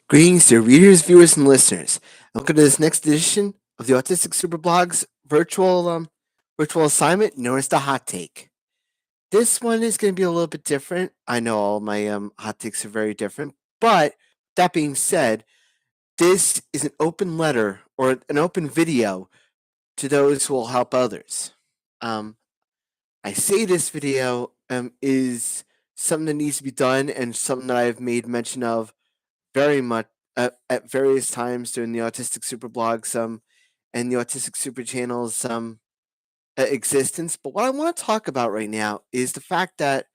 Greetings, dear readers, viewers, and listeners. Welcome to this next edition of the Autistic SuperBlog's virtual assignment known as the Hot Take. This one is going to be a little bit different. I know all my hot takes are very different, but that being said, this is an open letter or an open video to those who will help others. I say this video is something that needs to be done and something that I've made mention of very much at various times during the Autistic Super blogs and the Autistic Super channels existence. But what I want to talk about right now is the fact that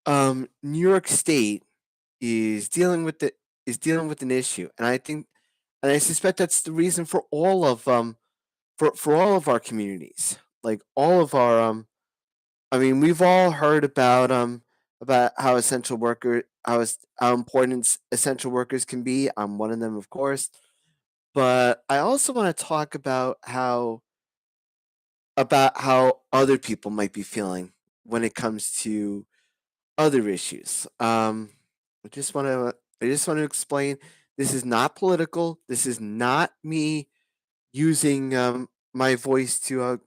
New York State is dealing with an issue, and I suspect that's the reason for all of for all of our communities, like all of our I mean, we've all heard about how how important essential workers can be. I'm one of them, of course. But I also want to talk about how other people might be feeling when it comes to other issues. I just want to explain this is not political. This is not me using my voice to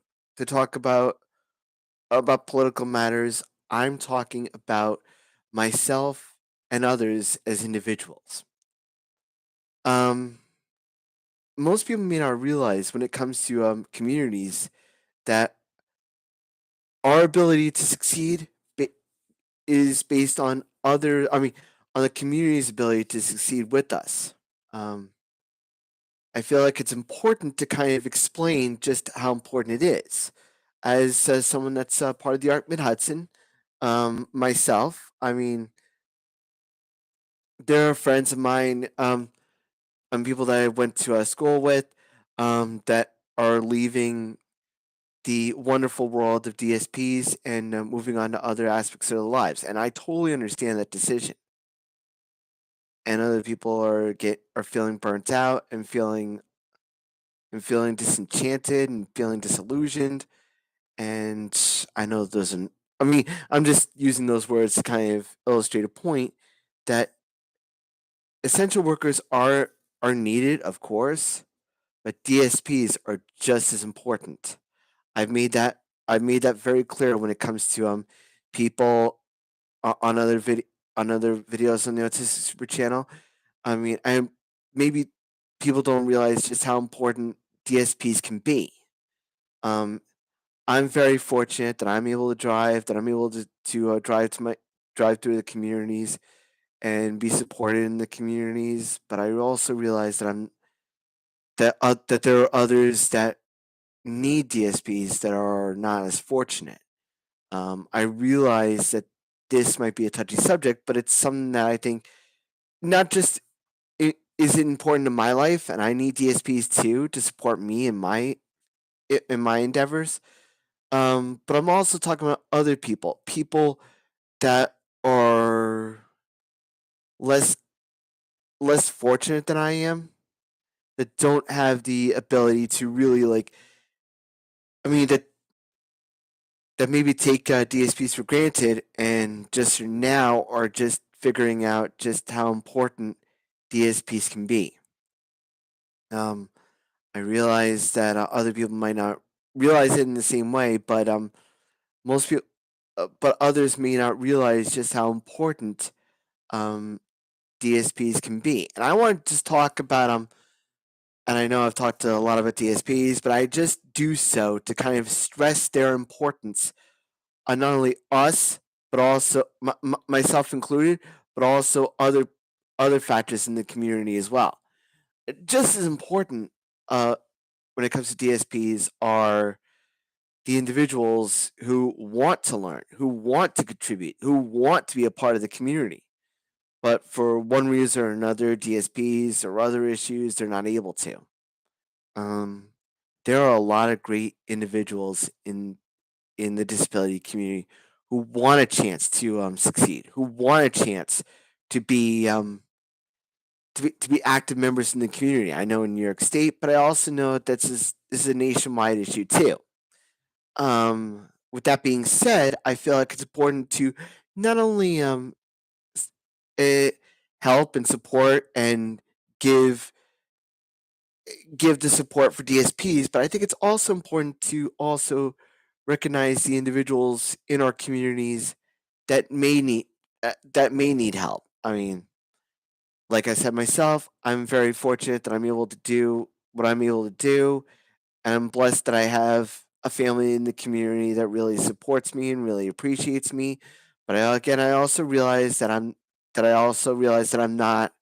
talk about political matters. I'm talking about myself and others as individuals. Um, Most people may not realize when it comes to communities that our ability to succeed is based on on the community's ability to succeed with us. Um, I feel like it's important to kind of explain just how important it is. As someone that's part of the Arc Mid Hudson, myself, I mean, there are friends of mine and people that I went to school with that are leaving the wonderful world of DSPs and moving on to other aspects of their lives. And I totally understand that decision. And other people are feeling burnt out and feeling disenchanted and feeling disillusioned. And I know those are, I mean, I'm just using those words to kind of illustrate a point that essential workers are needed, of course, but DSPs are just as important. I've made that I've made that very clear when it comes to people on other videos on the Autistic Super channel. I mean, I maybe people don't realize just how important DSPs can be. Um, I'm very fortunate that I'm able to drive, that I'm able to drive through the communities and be supported in the communities. But I also realize that there are others that need DSPs that are not as fortunate. I realize that this might be a touchy subject, but it's something that I think not just is it important to my life, and I need DSPs too to support me in my endeavors. But I'm also talking about other people that are less less fortunate than I am, that don't have the ability to really I mean that maybe take DSPs for granted and just now are just figuring out just how important DSPs can be. Um, I realize that other people might not realize it in the same way, but most people, but others may not realize just how important um, DSPs can be. And I want to just talk about and I know I've talked a lot about DSPs, but I just do so to kind of stress their importance on not only us, but also myself included, but also other factors in the community as well. Just as important when it comes to DSPs are the individuals who want to learn, who want to contribute, who want to be a part of the community. But for one reason or another, DSPs or other issues, they're not able to. Um, there are a lot of great individuals in the disability community who want a chance to succeed, who want a chance to be to be active members in the community. I know in New York State, but I also know that this is a nationwide issue too. With that being said, I feel like it's important to not only s- eh, help and support and give the support for DSPs, but I think it's also important to also recognize the individuals in our communities that may need help. I mean, like I said myself, I'm very fortunate that I'm able to do what I'm able to do, and I'm blessed that I have a family in the community that really supports me and really appreciates me. But again, I also realize that I'm not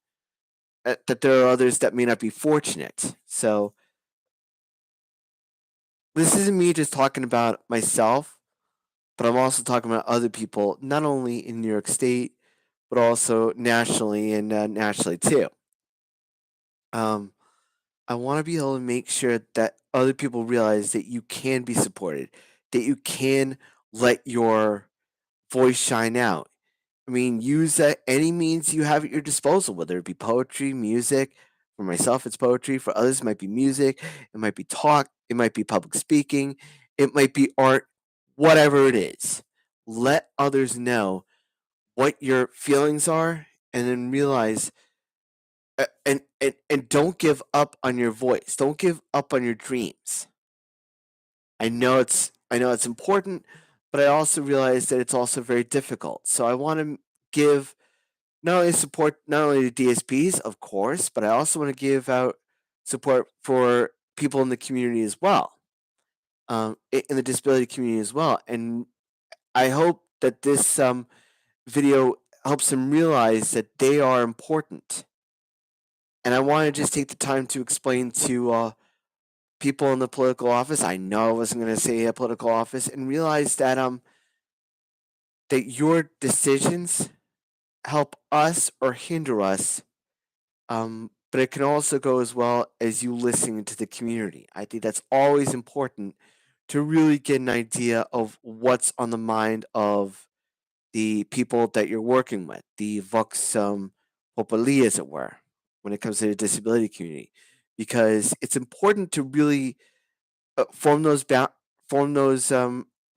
that there are others that may not be fortunate. So this isn't me just talking about myself, but I'm also talking about other people, not only in New York State, but also nationally and nationally too. Um, I want to be able to make sure that other people realize that you can be supported, that you can let your voice shine out. I mean, use any means you have at your disposal, whether it be poetry, music. For myself, it's poetry. For others, it might be music. It might be talk. It might be public speaking. It might be art. Whatever it is, let others know what your feelings are, and then realize and don't give up on your voice. Don't give up on your dreams. I know it's important, but I also realize that it's also very difficult. So I want to give not only support not only the DSPs, of course, but I also want to give out support for people in the community as well, in the disability community as well. And I hope that this video helps them realize that they are important. And I want to just take the time to explain to people in the political office. I know I wasn't going to say a political office, and realize that your decisions help us or hinder us. But it can also go as well as you listening to the community. I think that's always important to really get an idea of what's on the mind of the people that you're working with, the vox populi, as it were, when it comes to the disability community, because it's important to really form form those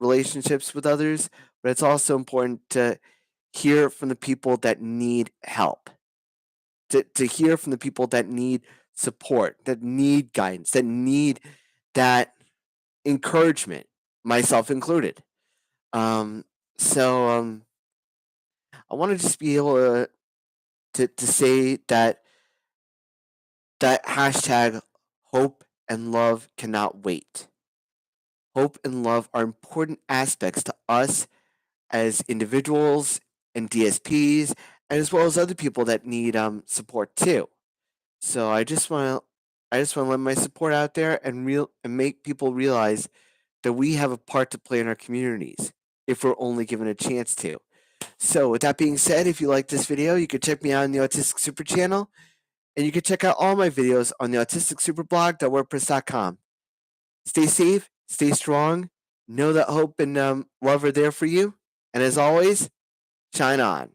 relationships with others, but it's also important to hear from the people that need help, to hear from the people that need support, that need guidance, that need that encouragement, myself included. Um, so I want to just be able to say that hashtag hope and love cannot wait. Hope and love are important aspects to us as individuals and DSPs, and as well as other people that need support too. So I just want to let my support out there and make people realize that we have a part to play in our communities if we're only given a chance to. So with that being said, if you like this video, you can check me out on the Autistic Super channel, and you can check out all my videos on the autisticsuperblog.wordpress.com. Stay safe, stay strong, know that hope and love are there for you, and as always, shine on.